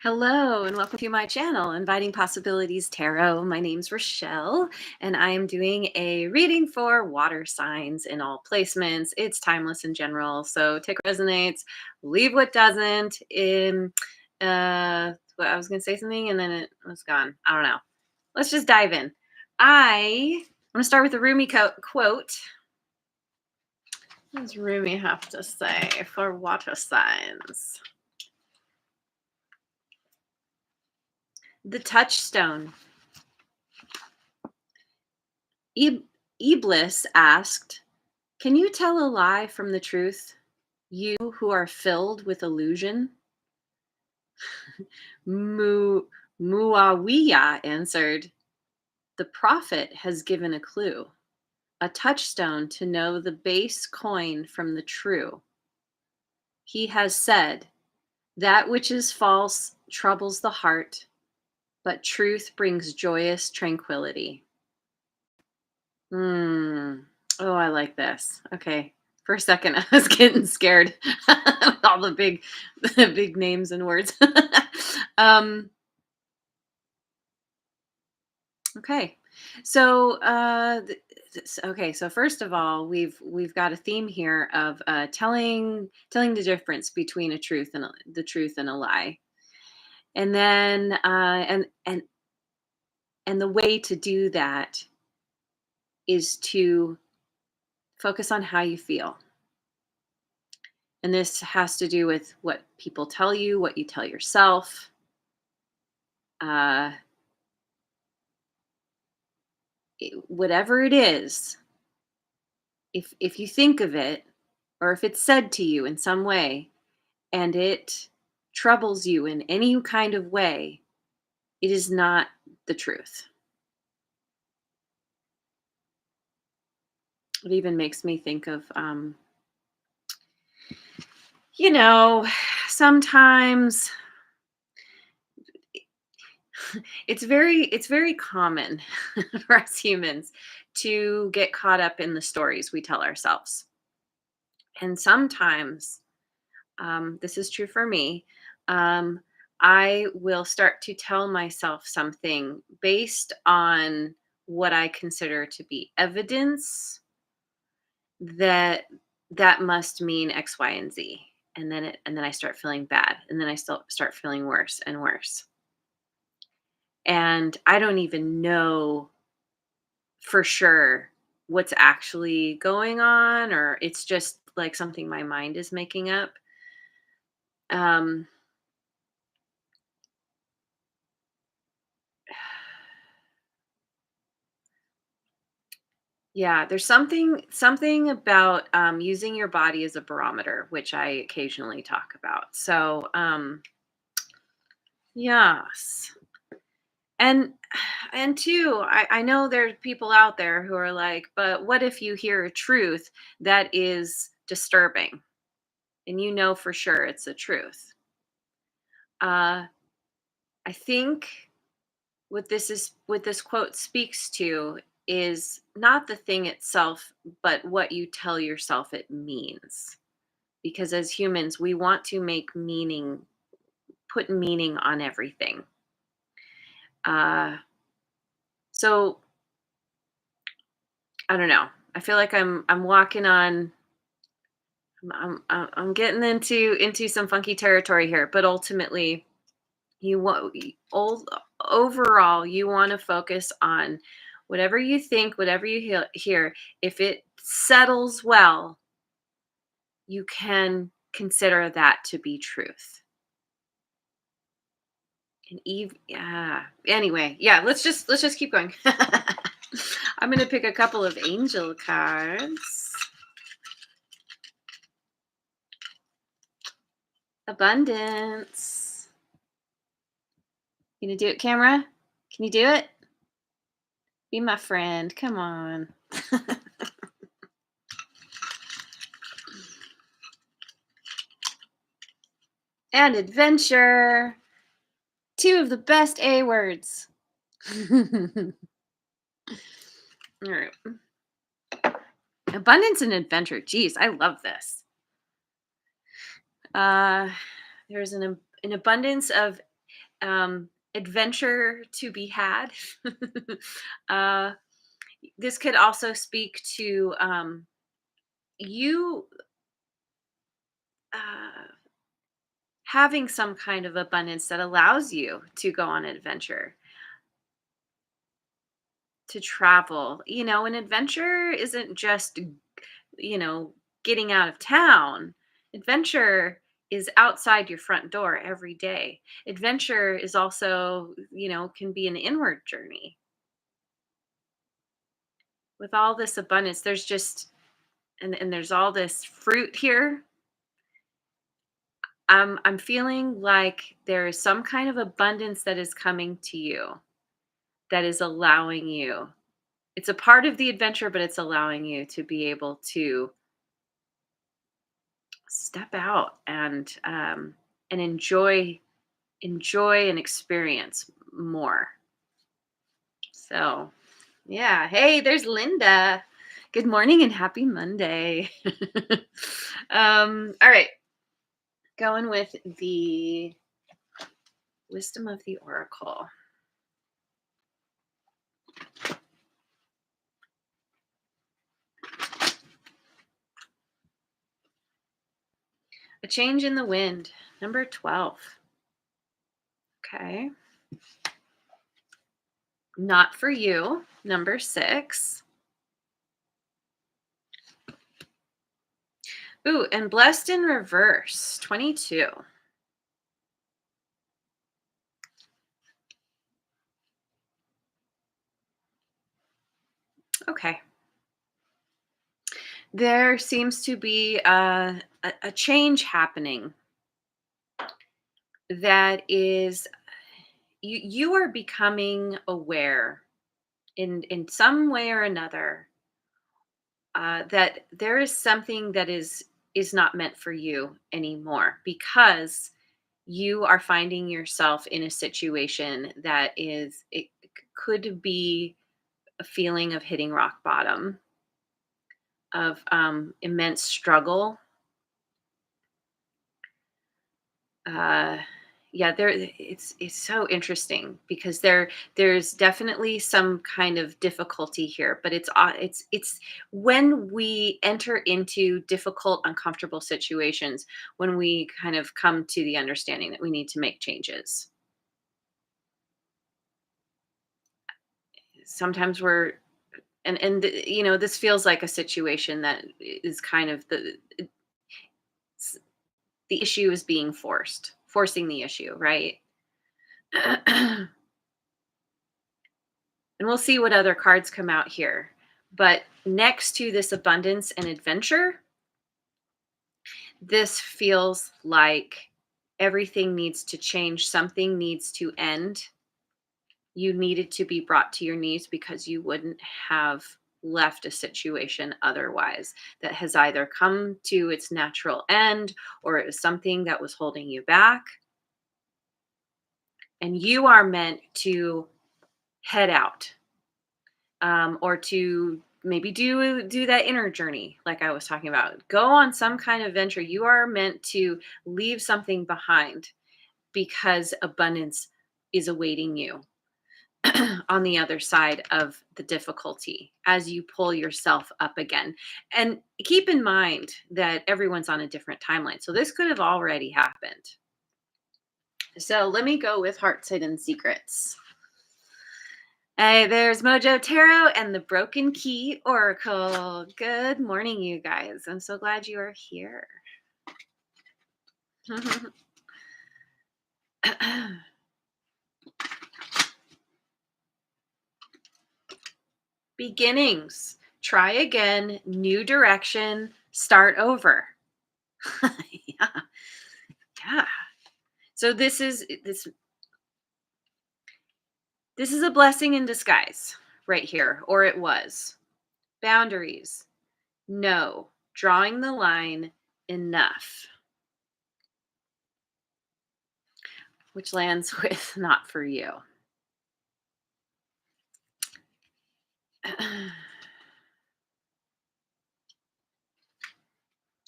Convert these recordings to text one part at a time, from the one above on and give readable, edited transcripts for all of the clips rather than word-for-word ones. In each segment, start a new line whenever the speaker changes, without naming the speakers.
Hello and welcome to my channel, Inviting Possibilities Tarot. My name's Rochelle and I am doing a reading for water signs in all placements. It's timeless in general, so take what resonates, leave what doesn't. I was going to say something and then it was gone. I don't know. Let's just dive in. I'm going to start with a Rumi quote. What does Rumi have to say for water signs? The touchstone. Iblis asked, "Can you tell a lie from the truth, you who are filled with illusion?" Muawiyah answered, "The prophet has given a clue, a touchstone to know the base coin from the true. He has said, that which is false troubles the heart, but truth brings joyous tranquility." Oh, I like this. Okay. For a second, I was getting scared with all the big names and words. um, okay. So, okay. So first of all, we've got a theme here of telling the difference between the truth and a lie, and then and the way to do that is to focus on how you feel. And this has to do with what people tell you, what you tell yourself. Uh, Whatever it is, if you think of it, or if it's said to you in some way, and it troubles you in any kind of way, it is not the truth. It even makes me think of, you know, sometimes it's very common for us humans to get caught up in the stories we tell ourselves. And sometimes, this is true for me, um, I will start to tell myself something based on what I consider to be evidence that that must mean X, Y, and Z. And then I start feeling bad, and then I still start feeling worse and worse. And I don't even know for sure what's actually going on, or it's just like something my mind is making up. Um, yeah, there's something about using your body as a barometer, which I occasionally talk about. So, yes, and and two, I know there's people out there who are like, but what if you hear a truth that is disturbing, and you know for sure it's the truth? Uh, I think what this quote speaks to is not the thing itself, but what you tell yourself it means. Because as humans, we want to put meaning on everything. Uh, so I don't know. I feel like I'm walking on. I'm getting into some funky territory here, but ultimately, you want overall you want to focus on whatever you think, whatever you hear. If it settles well, you can consider that to be truth. And Eve, yeah. Anyway, yeah. Let's just keep going. I'm gonna pick a couple of angel cards. Abundance. Can you do it, camera? Can you do it? Be my friend. Come on. And adventure. Two of the best A words. All right. Abundance and adventure. Geez, I love this. Uh, there's an abundance of adventure to be had. uh, this could also speak to you uh, having some kind of abundance that allows you to go on adventure, to travel. An adventure isn't just, you know, getting out of town. Adventure is outside your front door every day. Adventure is also, can be an inward journey. With all this abundance, there's just and there's all this fruit here. I'm feeling like there is some kind of abundance that is coming to you that is allowing you. It's a part of the adventure, but it's allowing you to be able to step out and enjoy and experience more. So, yeah. Hey, there's Linda. Good morning and happy Monday. All right. Going with the wisdom of the oracle. A change in the wind, number 12. Okay. Not for you, number 6. Ooh, and blessed in reverse, 22. Okay. There seems to be a change happening that is you are becoming aware in some way or another that there is something that is not meant for you anymore, because you are finding yourself in a situation that it could be a feeling of hitting rock bottom, of immense struggle. uh yeah, it's so interesting because there's definitely some kind of difficulty here, but it's when we enter into difficult, uncomfortable situations, when we kind of come to the understanding that we need to make changes. Sometimes we're and this feels like a situation that is kind of the issue is being forcing the issue, right? And we'll see what other cards come out here. But next to this abundance and adventure, this feels like everything needs to change. Something needs to end. You needed to be brought to your knees because you wouldn't have left a situation otherwise, that has either come to its natural end or it was something that was holding you back. And you are meant to head out, or to maybe do that inner journey like I was talking about. Go on some kind of venture. You are meant to leave something behind because abundance is awaiting you on the other side of the difficulty as you pull yourself up again. And keep in mind that everyone's on a different timeline. So this could have already happened. So let me go with Heart's Hidden Secrets. Hey, there's Mojo Tarot and the Broken Key Oracle. Good morning, you guys. I'm so glad you are here. Beginnings. Try again, new direction, start over. Yeah. Yeah. So this is a blessing in disguise right here, or it was. Boundaries. No. Drawing the line, enough. Which lands with not for you.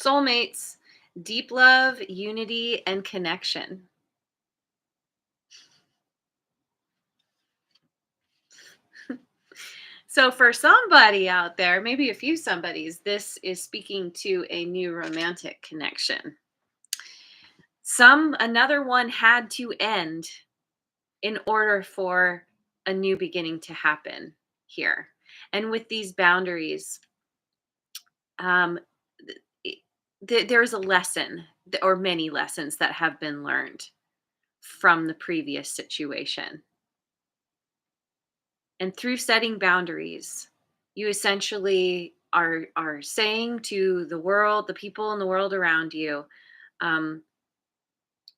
Soulmates, deep love, unity, and connection. So for somebody out there, maybe a few somebodies, this is speaking to a new romantic connection. Another one had to end in order for a new beginning to happen here. And with these boundaries, um, th- there's a lesson or many lessons that have been learned from the previous situation. And through setting boundaries, you essentially are saying to the world, the people in the world around you, um,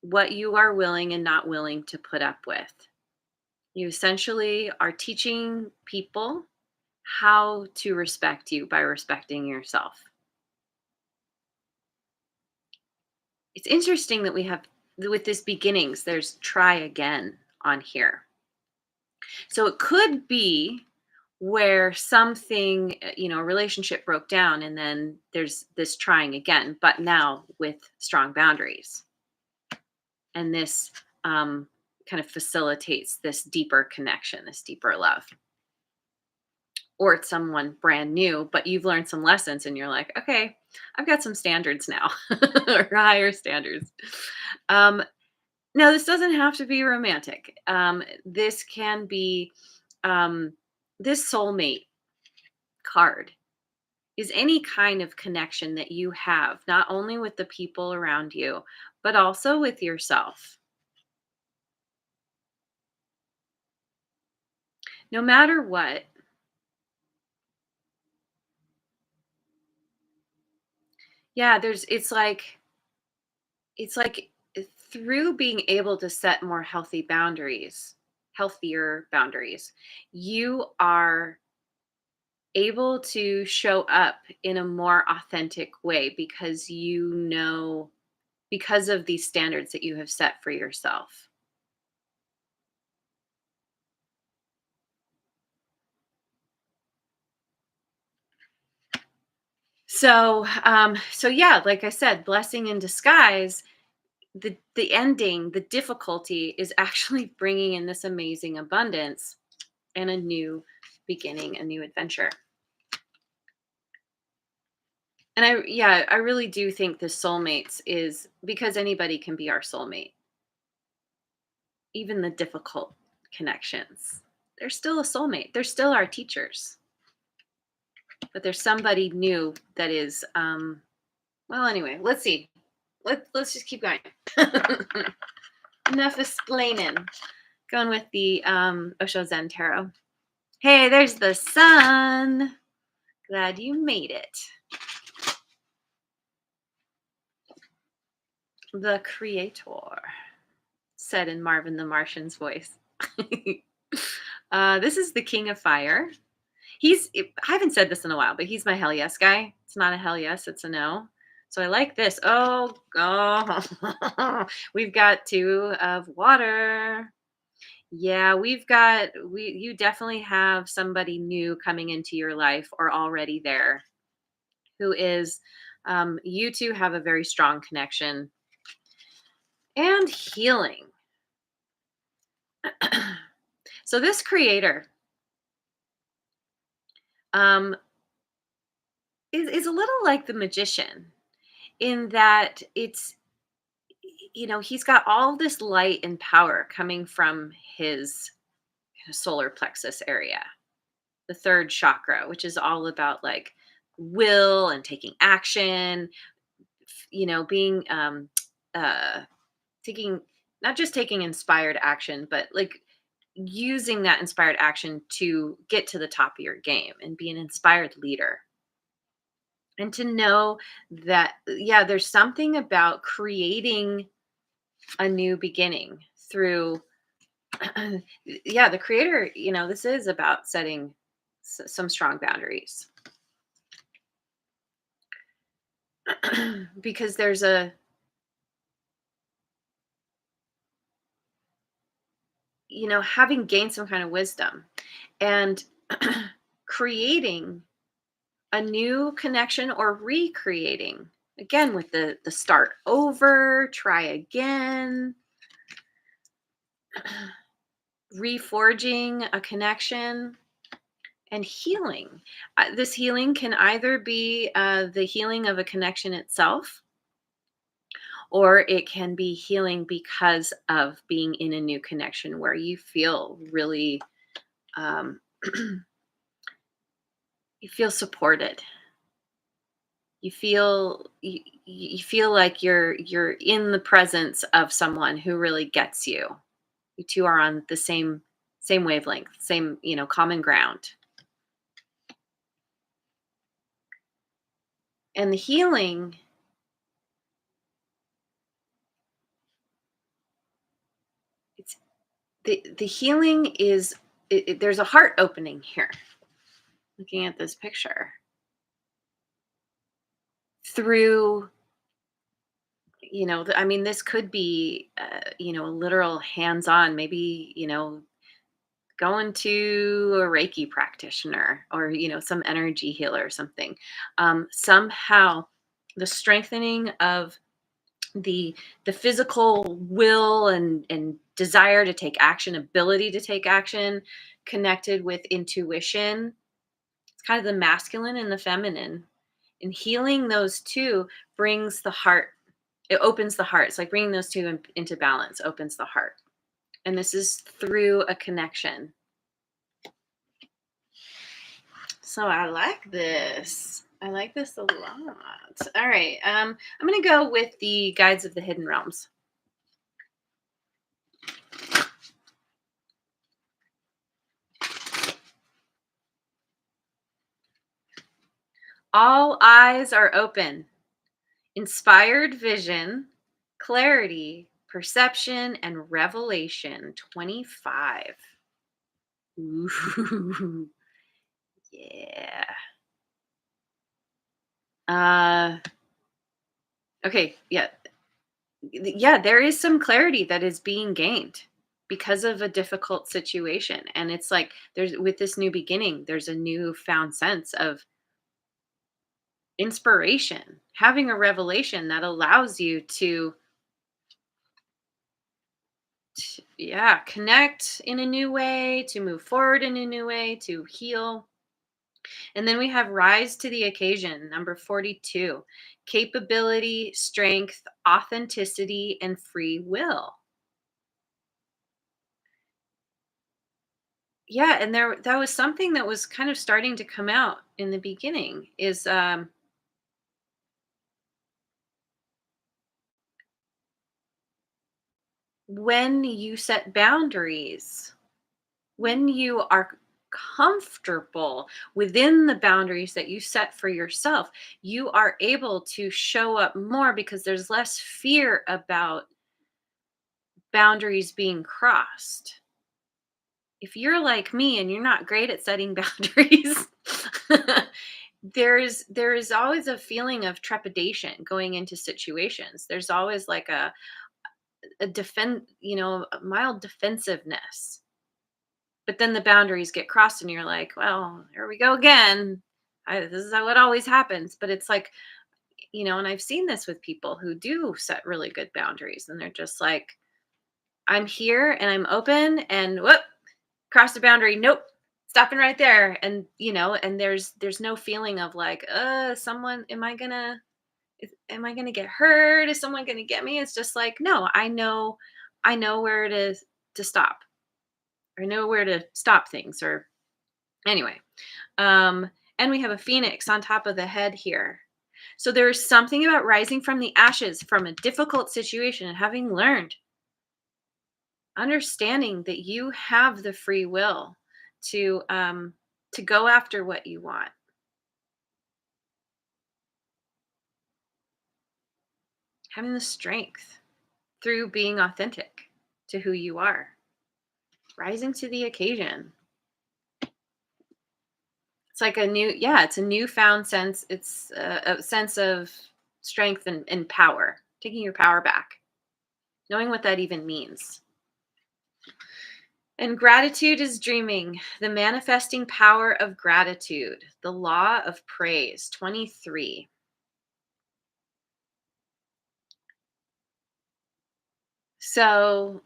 what you are willing and not willing to put up with. You essentially are teaching people how to respect you by respecting yourself. It's interesting that we have with this beginnings, there's try again on here. So it could be where something, a relationship broke down and then there's this trying again, but now with strong boundaries. And this kind of facilitates this deeper connection, this deeper love. Or it's someone brand new, but you've learned some lessons and you're like, okay, I've got some standards now, or higher standards. Um, no, this doesn't have to be romantic. This can be um, this soulmate card is any kind of connection that you have, not only with the people around you, but also with yourself. No matter what, yeah, it's like through being able to set more healthier boundaries, you are able to show up in a more authentic way because of these standards that you have set for yourself. So yeah, like I said, blessing in disguise. The ending, the difficulty is actually bringing in this amazing abundance and a new beginning, a new adventure. And I really do think the soulmates is because anybody can be our soulmate, even the difficult connections. They're still a soulmate. They're still our teachers. But there's somebody new that is well anyway, let's see. Let's just keep going. Enough explaining. Going with the Osho Zen Tarot. Hey, there's the sun. Glad you made it. The creator, said in Marvin the Martian's voice. This is the King of Fire. I haven't said this in a while, but he's my hell yes guy. It's not a hell yes, it's a no. So I like this. Oh, we've got two of water. Yeah, you definitely have somebody new coming into your life or already there who is, you two have a very strong connection and healing. So this creator um, is a little like the magician in that he's got all this light and power coming from his solar plexus area, the third chakra, which is all about like will and taking action, being uh taking not just taking inspired action, but like using that inspired action to get to the top of your game and be an inspired leader. And to know that, yeah, there's something about creating a new beginning through, yeah, the creator, this is about setting some strong boundaries. Because there's having gained some kind of wisdom and creating a new connection or recreating again with the start over, try again, reforging a connection And healing. This healing can either be the healing of a connection itself, or it can be healing because of being in a new connection where you feel really, um, you feel supported. You feel like you're in the presence of someone who really gets you. You two are on the same wavelength, same, common ground. And the healing, it's the healing is, there's a heart opening here. Looking at this picture through, I mean, this could be, a literal hands-on, maybe, going to a Reiki practitioner, or, some energy healer or something. Somehow the strengthening of the the physical will and desire to take action, ability to take action, connected with intuition. It's kind of the masculine and the feminine. And healing those two brings the heart. It opens the heart. It's like bringing those two into balance, opens the heart. And this is through a connection. So I like this. I like this a lot. All right. I'm going to go with the Guides of the Hidden Realms. All eyes are open. Inspired vision, clarity, perception, and revelation 25. Ooh, yeah. Uh, okay, yeah. Yeah, there is some clarity that is being gained because of a difficult situation. And it's like there's, with this new beginning, there's a newfound sense of inspiration, having a revelation that allows you to yeah, connect in a new way, to move forward in a new way, to heal. And then we have rise to the occasion, number 42, capability, strength, authenticity, and free will. Yeah, and there, that was something that was kind of starting to come out in the beginning, is when you set boundaries, when you are comfortable within the boundaries that you set for yourself, you are able to show up more because there's less fear about boundaries being crossed. If you're like me and you're not great at setting boundaries, there is always a feeling of trepidation going into situations. There's always like a defend, a mild defensiveness. But then the boundaries get crossed and you're like, well, here we go again. This is how it always happens. But it's like, and I've seen this with people who do set really good boundaries, and they're just like, I'm here and I'm open, and whoop, cross the boundary. Nope. Stopping right there. And, and there's no feeling of like, someone, am I gonna get hurt? Is someone gonna get me? It's just like, no, I know where it is to stop. I know where to stop things, or anyway. Um, and we have a phoenix on top of the head here. So there's something about rising from the ashes from a difficult situation and having learned, understanding that you have the free will to go after what you want, having the strength through being authentic to who you are, rising to the occasion. It's like it's a newfound sense. It's a sense of strength and power, taking your power back, knowing what that even means. And gratitude is dreaming, the manifesting power of gratitude, the law of praise, 23. So,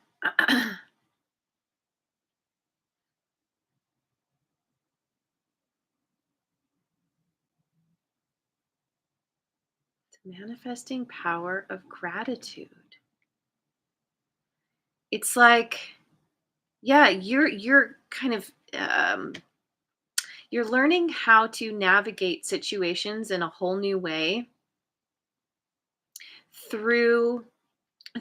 Manifesting power of gratitude. It's like, yeah, you're kind of you're learning how to navigate situations in a whole new way through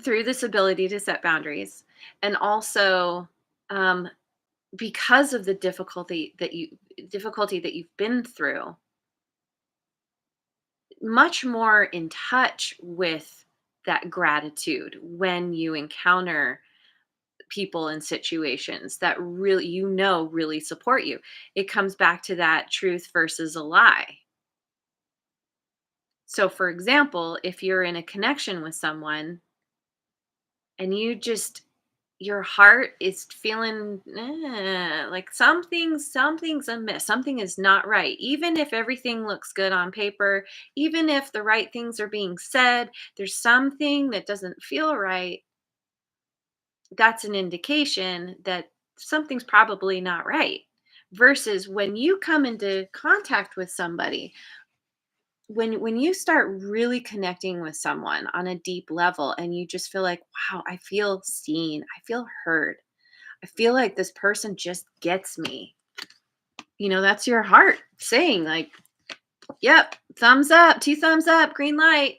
this ability to set boundaries, and also um, because of the difficulty that you've been through, much more in touch with that gratitude when you encounter people and situations that really, really support you. It comes back to that truth versus a lie. So for example, if you're in a connection with someone and your heart is feeling like something's amiss, something is not right, even if everything looks good on paper, even if the right things are being said, there's something that doesn't feel right. That's an indication that something's probably not right. Versus when you come into contact with somebody, when you start really connecting with someone on a deep level and you just feel like, wow, I feel seen, I feel heard, I feel like this person just gets me. That's your heart saying, like, yep, thumbs up, two thumbs up, green light,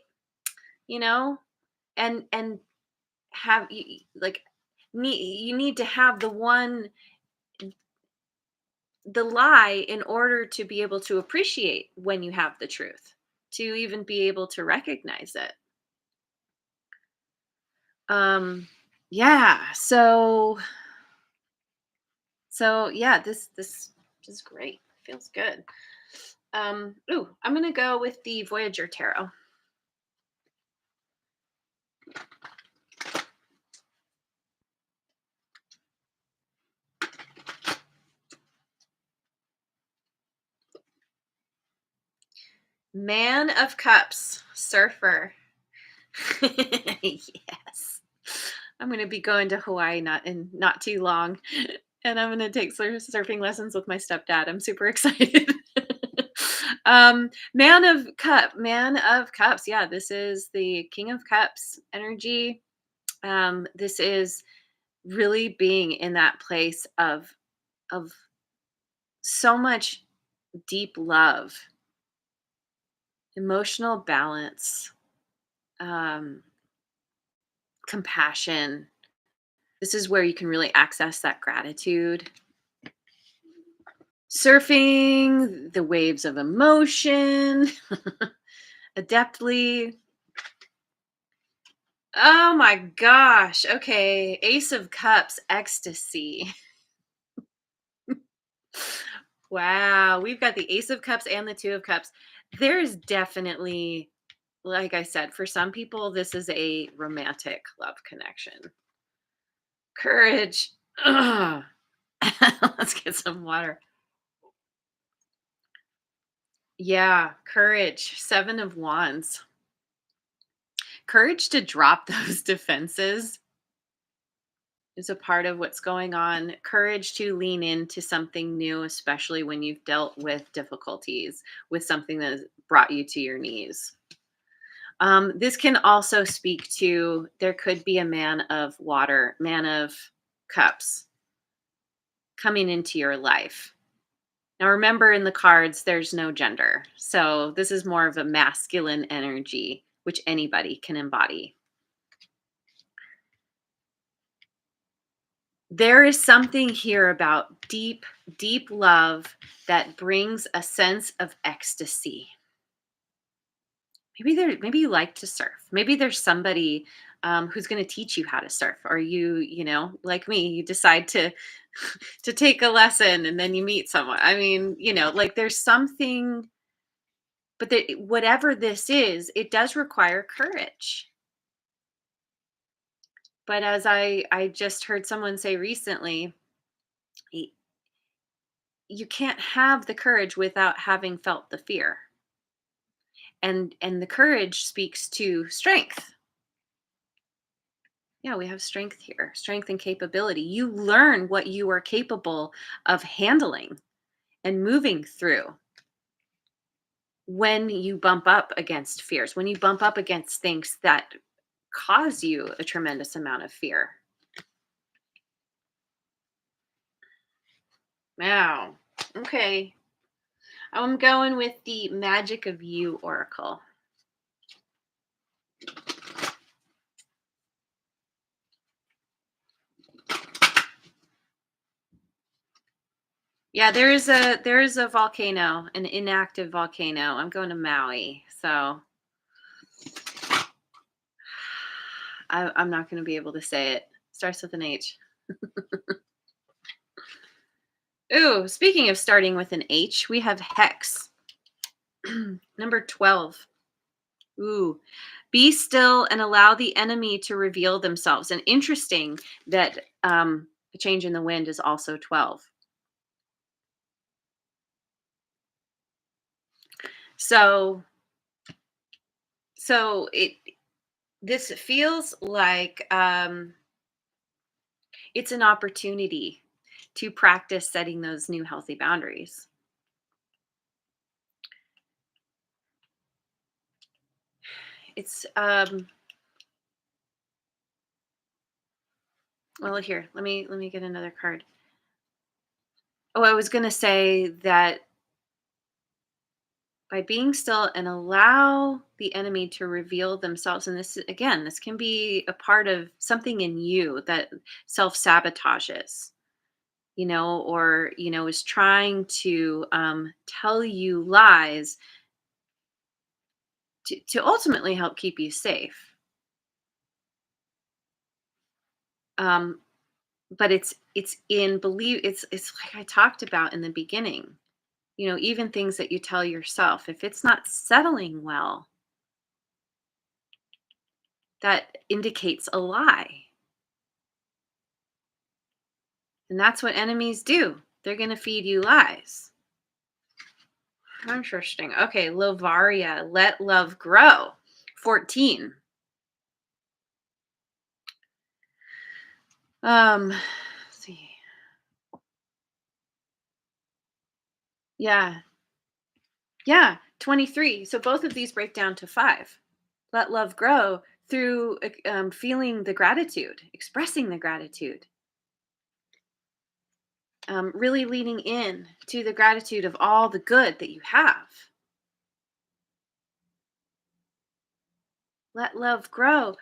you know, and have you like you need to have the lie in order to be able to appreciate when you have the truth, to even be able to recognize it. Yeah, so yeah, this is great. Feels good. Ooh, I'm gonna go with the Voyager Tarot. Man of Cups, surfer. Yes. I'm going to be going to Hawaii not too long, and I'm going to take surfing lessons with my stepdad. I'm super excited. Man of Cups. Yeah, this is the King of Cups energy. This is really being in that place of so much deep love, emotional balance, um, compassion. This is where you can really access that gratitude. Surfing the waves of emotion adeptly. Oh my gosh. Okay. Ace of Cups, ecstasy. Wow. We've got the Ace of Cups and the Two of Cups. There's definitely, like I said, for some people, this is a romantic love connection. Courage. Ugh. Let's get some water. Yeah, courage. Seven of Wands. Courage to drop those defenses is a part of what's going on. Courage to lean into something new, especially when you've dealt with difficulties, with something that has brought you to your knees. This can also speak to, there could be a man of water, man of cups coming into your life. Now, remember, in the cards, there's no gender. So this is more of a masculine energy, which anybody can embody. There is something here about deep, deep love that brings a sense of ecstasy. Maybe you like to surf. Maybe there's somebody who's going to teach you how to surf, or like me, you decide to to take a lesson and then you meet someone. I mean, like there's something, but whatever this is, it does require courage. But as I just heard someone say recently, y- you can't have the courage without having felt the fear. And the courage speaks to strength. Yeah, we have strength here, strength and capability. You learn what you are capable of handling and moving through when you bump up against fears, when you bump up against things that cause you a tremendous amount of fear. Wow. Okay. I'm going with the Magic of You Oracle. Yeah, there is a volcano, an inactive volcano. I'm going to Maui, so I'm not going to be able to say it. Starts with an H. Ooh, speaking of starting with an H, we have Hex. Number 12. Ooh. Be still and allow the enemy to reveal themselves. And interesting that a change in the wind is also 12. So it this feels like it's an opportunity to practice setting those new healthy boundaries. It's well, here, let me get another card. Oh, I was going to say that by being still and allow the enemy to reveal themselves, and again, this can be a part of something in you that self-sabotages, or is trying to tell you lies to ultimately help keep you safe. um but it's in believe it's like I talked about in the beginning. Even things that you tell yourself, if it's not settling well, that indicates a lie. And that's what enemies do. They're going to feed you lies. Interesting. Okay, Lovaria, let love grow. 14. Let's see. Yeah. Yeah, 23. So both of these break down to 5. Let love grow through feeling the gratitude, expressing the gratitude, really leaning in to the gratitude of all the good that you have. Let love grow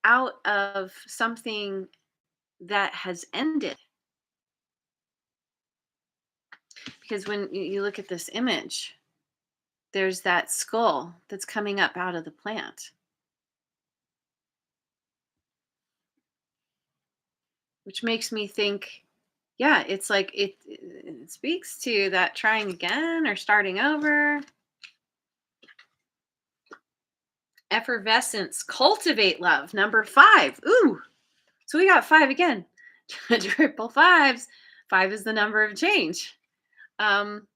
out of something that has ended. Because when you look at this image, there's that skull that's coming up out of the plant, which makes me think, yeah, it's like it speaks to that trying again or starting over. Effervescence, cultivate love. Number 5. Ooh, so we got 5 again. Triple fives. 5 is the number of change. Um,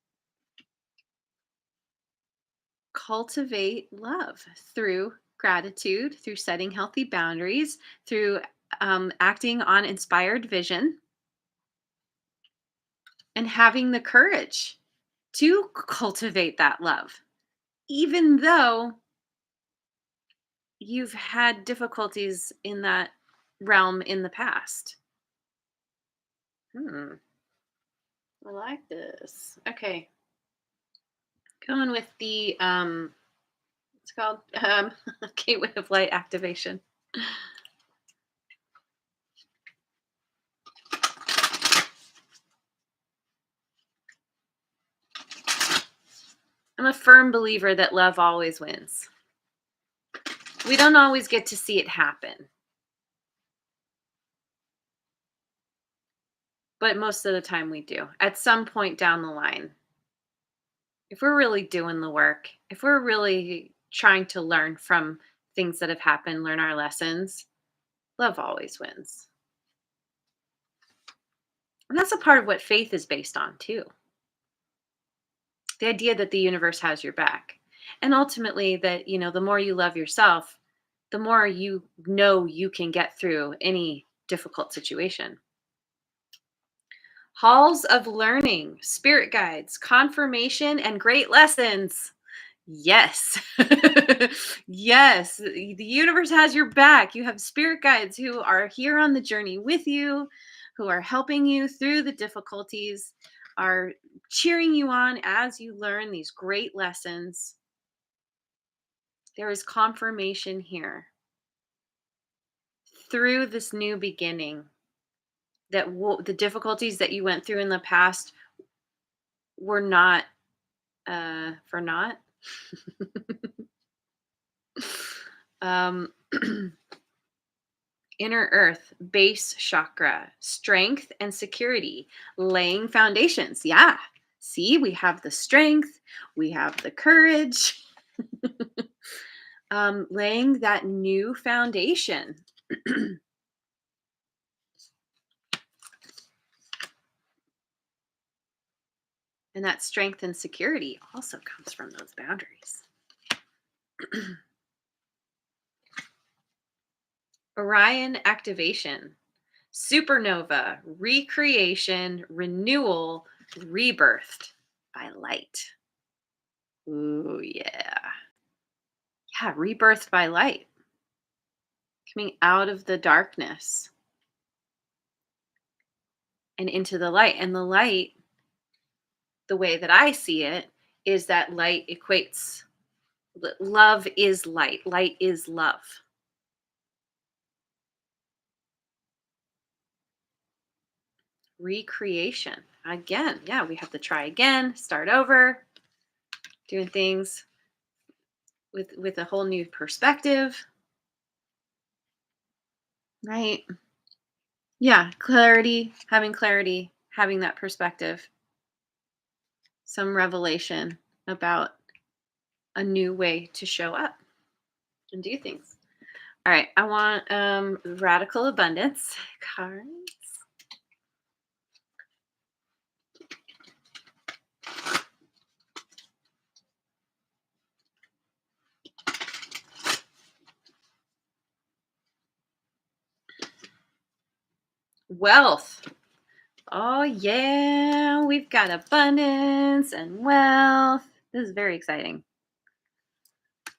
Cultivate love through gratitude, through setting healthy boundaries, through acting on inspired vision, and having the courage to cultivate that love, even though you've had difficulties in that realm in the past. Hmm. I like this. Okay. Going with the it's called Gateway of Light activation. I'm a firm believer that love always wins. We don't always get to see it happen, but most of the time we do. At some point down the line, if we're really doing the work, if we're really trying to learn from things that have happened, learn our lessons, love always wins. And that's a part of what faith is based on, too. The idea that the universe has your back. And ultimately, that, the more you love yourself, the more you know you can get through any difficult situation. Halls of learning, spirit guides, confirmation, and great lessons. Yes. Yes. The universe has your back. You have spirit guides who are here on the journey with you, who are helping you through the difficulties, are cheering you on as you learn these great lessons. There is confirmation here through this new beginning that the difficulties that you went through in the past were not for naught. um Inner earth, base chakra, strength and security, laying foundations. Yeah. See, we have the strength, we have the courage, laying that new foundation. And that strength and security also comes from those boundaries. Orion activation, supernova, recreation, renewal, rebirthed by light. Ooh, yeah. Yeah, rebirthed by light, coming out of the darkness and into the light. And the light, the way that I see it, is that light equates, love is light, light is love. Recreation. Again, yeah, we have to try again, start over, doing things with a whole new perspective, right? Yeah, clarity, having that perspective, some revelation about a new way to show up and do things. All right, I want radical abundance cards. Wealth. Oh yeah, we've got abundance and wealth. This is very exciting.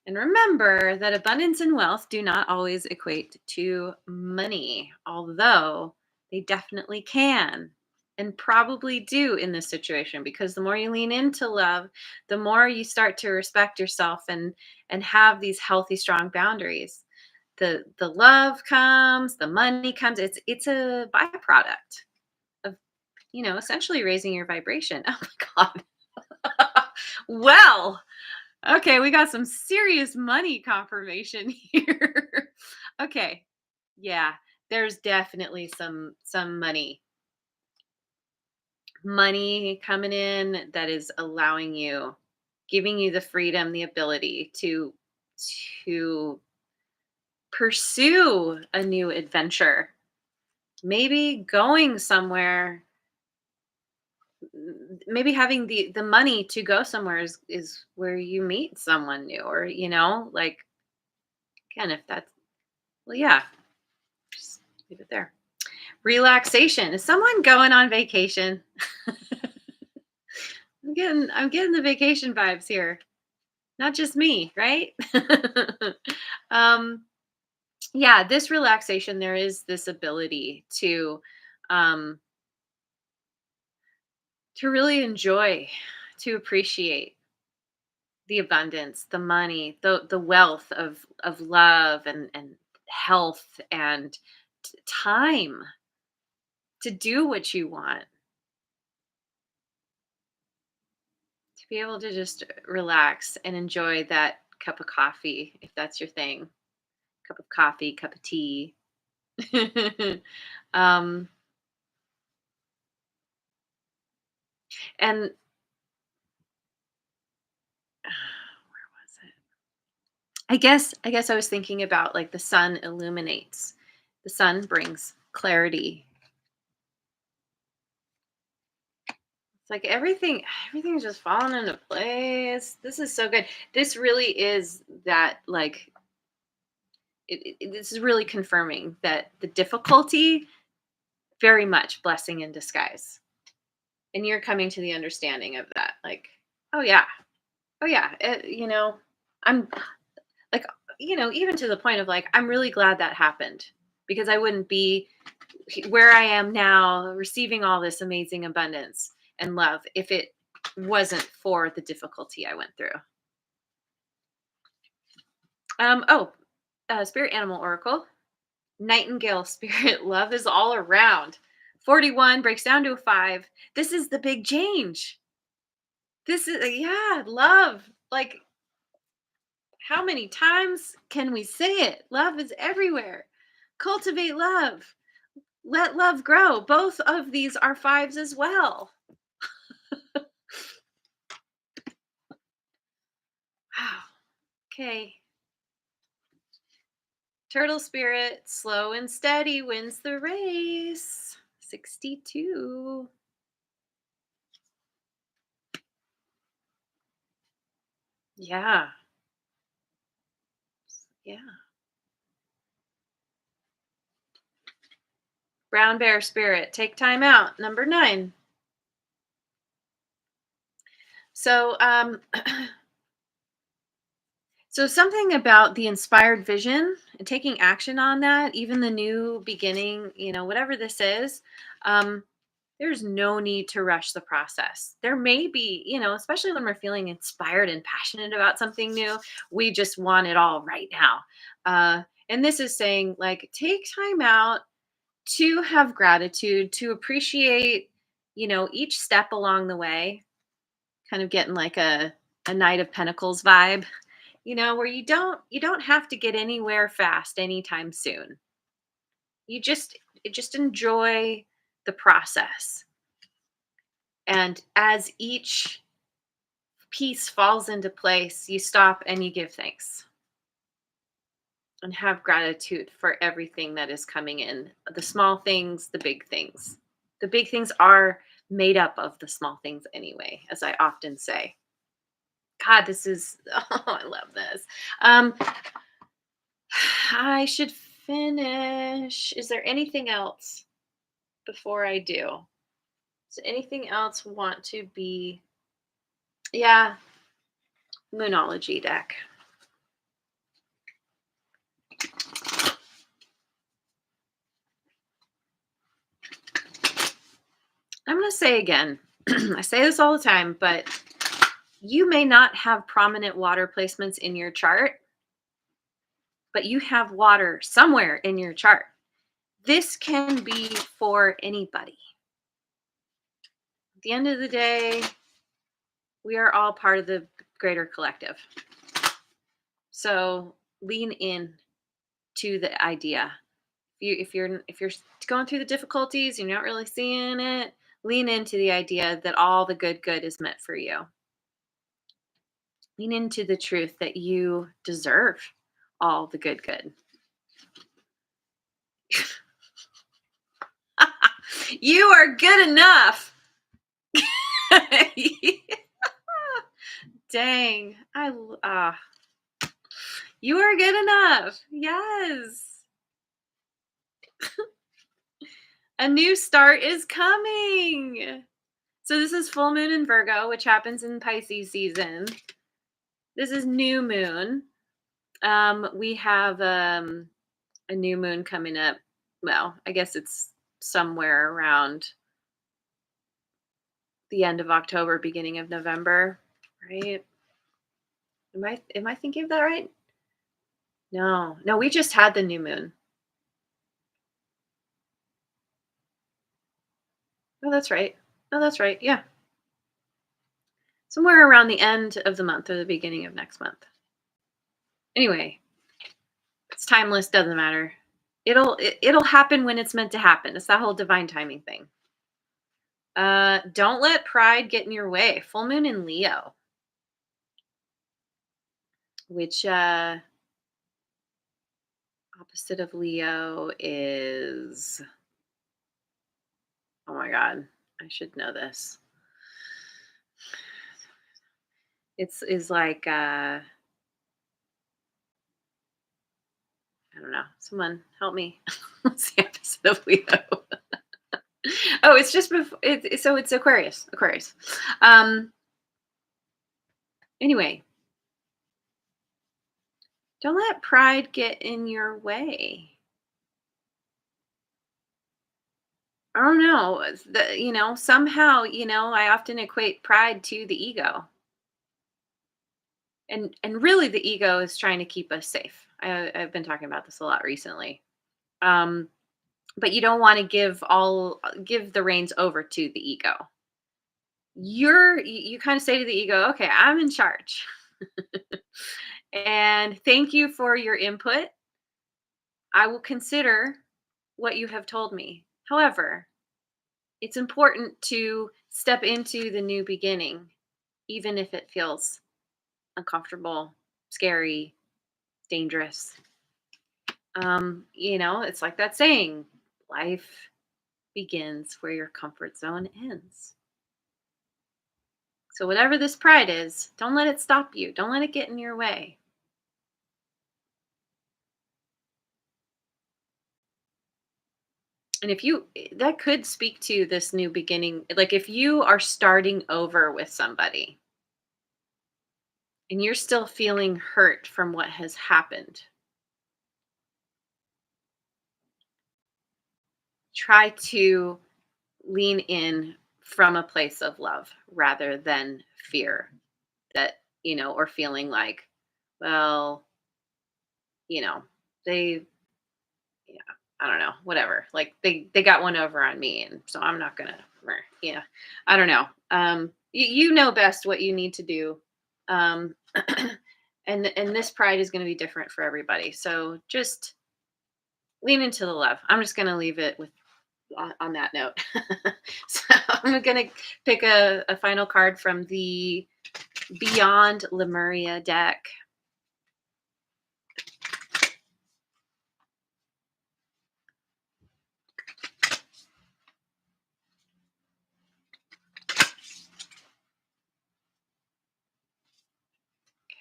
And remember that abundance and wealth do not always equate to money, although they definitely can and probably do in this situation, because the more you lean into love, the more you start to respect yourself and have these healthy strong boundaries. The love comes, the money comes. It's a byproduct of, essentially raising your vibration. Oh my god. Well, okay, we got some serious money confirmation here. Okay. Yeah, there's definitely some money coming in that is allowing you, giving you the freedom, the ability to pursue a new adventure. Maybe going somewhere, maybe having the money to go somewhere is where you meet someone new, or like, again, if that's, well, yeah, just leave it there. Relaxation. Is someone going on vacation? I'm getting the vacation vibes here. Not just me, right? um yeah, this relaxation, there is this ability um to really enjoy, to appreciate the abundance, the money, the wealth of love and health and time to do what you want, to be able to just relax and enjoy that cup of coffee, if that's your thing. Cup of coffee, cup of tea. um, and where was it? I guess I was thinking about, like, the sun illuminates. The sun brings clarity. It's like everything's just falling into place. This is so good. This really is that, like, this is really confirming that the difficulty, very much blessing in disguise. And you're coming to the understanding of that. Like, oh yeah, Oh yeah, I'm like, even to the point of like, I'm really glad that happened because I wouldn't be where I am now, receiving all this amazing abundance and love if it wasn't for the difficulty I went through. Oh, Spirit Animal Oracle, Nightingale Spirit, love is all around. 41 breaks down to a 5. This is the big change. This is, yeah, love. Like, how many times can we say it? Love is everywhere. Cultivate love. Let love grow. Both of these are 5s as well. Wow. Okay. Turtle Spirit, slow and steady wins the race. 62. Yeah. Yeah. Brown Bear Spirit, take time out. Number 9. So, so something about the inspired vision and taking action on that, even the new beginning, whatever this is, um, there's no need to rush the process. There may be, especially when we're feeling inspired and passionate about something new, we just want it all right now. And this is saying, like, take time out to have gratitude, to appreciate, each step along the way, kind of getting like a Knight of Pentacles vibe, where you don't have to get anywhere fast anytime soon. You just enjoy the process. And as each piece falls into place, you stop and you give thanks and have gratitude for everything that is coming in, the small things, the big things. The big things are made up of the small things anyway, as I often say. God, this is, oh, I love this. Um, I should finish. Is there anything else before I do? Does anything else want to be? Yeah, Moonology deck. I'm going to say again, I say this all the time, but you may not have prominent water placements in your chart, but you have water somewhere in your chart. This can be for anybody. At the end of the day, we are all part of the greater collective. So lean in to the idea. If you're going through the difficulties, you're not really seeing it, lean into the idea that all the good is meant for you. Lean into the truth that you deserve all the good. You are good enough. Dang. You are good enough. Yes. A new start is coming. So this is full moon in Virgo, which happens in Pisces season. This is new moon. We have a new moon coming up. Well, I guess it's somewhere around the end of October, beginning of November, right? Am I thinking of that right? No, no, we just had the new moon. Oh, that's right. Oh, that's right. Yeah. Somewhere around the end of the month or the beginning of next month. Anyway, it's timeless, doesn't matter. It'll happen when it's meant to happen. It's that whole divine timing thing. Don't let pride get in your way. Full moon in Leo, which opposite of Leo is, oh my god, I should know this. It's is like I don't know. Someone help me. What's the opposite of Leo? Oh, it's just before. So it's Aquarius. Aquarius. Um. Anyway, don't let pride get in your way. I don't know. Somehow, I often equate pride to the ego. And really the ego is trying to keep us safe. I've been talking about this a lot recently. Um, but you don't want to give the reins over to the ego. You kind of say to the ego, okay, I'm in charge. And thank you for your input. I will consider what you have told me. However, it's important to step into the new beginning, even if it feels uncomfortable, scary, dangerous. It's like that saying, life begins where your comfort zone ends. So whatever this pride is, don't let it stop you. Don't let it get in your way. And that could speak to this new beginning. Like if you are starting over with somebody and you're still feeling hurt from what has happened, try to lean in from a place of love rather than fear that, or feeling like, well, you know, they, yeah, I don't know, whatever. Like they got one over on me, and so I'm not gonna, yeah, I don't know. You know best what you need to do, um, and this pride is going to be different for everybody. So just lean into the love. I'm just gonna leave it with on that note. So I'm gonna pick a final card from the Beyond Lemuria deck.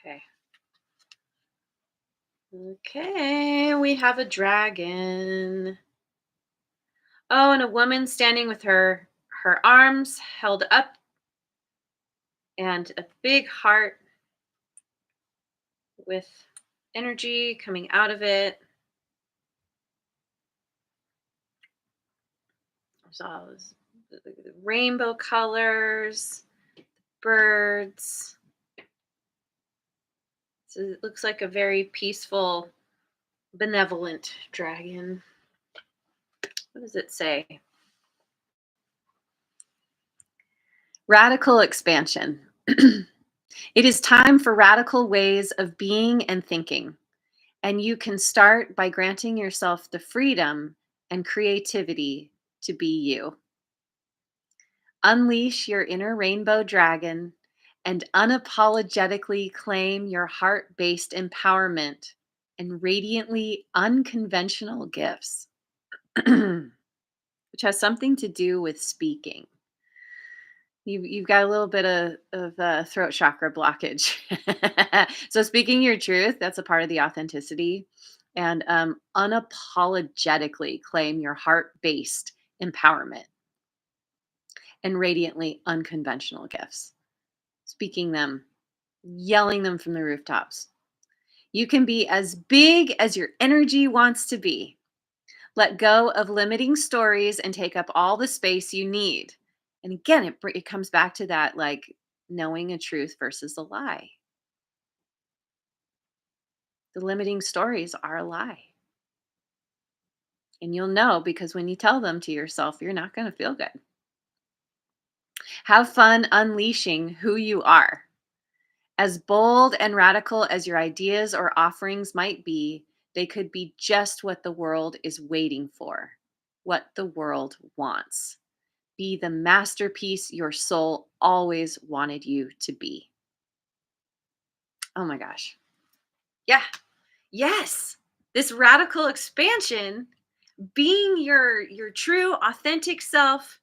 Okay. Okay, we have a dragon. Oh, and a woman standing with her arms held up and a big heart with energy coming out of it. There's all the rainbow colors, birds. So it looks like a very peaceful, benevolent dragon. What does it say? Radical expansion. It is time for radical ways of being and thinking. And you can start by granting yourself the freedom and creativity to be you. Unleash your inner rainbow dragon and unapologetically claim your heart based empowerment and radiantly unconventional gifts, which has something to do with speaking. You've got a little bit of throat chakra blockage. So speaking your truth, that's a part of the authenticity. And unapologetically claim your heart-based empowerment and radiantly unconventional gifts. Speaking them, yelling them from the rooftops. You can be as big as your energy wants to be. Let go of limiting stories and take up all the space you need. And again, it comes back to that, like, knowing a truth versus a lie. The limiting stories are a lie. And you'll know because when you tell them to yourself, you're not going to feel good. Have fun unleashing who you are. As bold and radical as your ideas or offerings might be, they could be just what the world is waiting for, what the world wants. Be the masterpiece your soul always wanted you to be. Oh my gosh. Yeah. Yes. This radical expansion, being your true authentic self,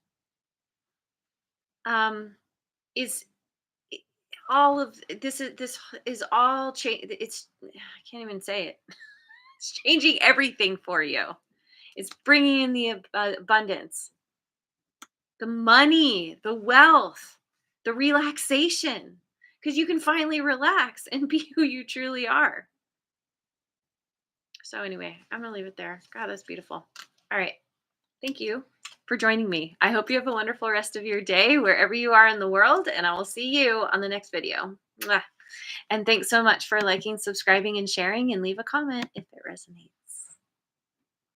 um is all of this is all change. It's I can't even say it. It's changing everything for you. It's bringing in the abundance, the money, the wealth, the relaxation. because you can finally relax and be who you truly are. So, anyway, I'm going to leave it there. God, that's beautiful. All right. Thank you for joining me. I hope you have a wonderful rest of your day wherever you are in the world, and I will see you on the next video. Mwah. And thanks so much for liking, subscribing, and sharing, and leave a comment if it resonates.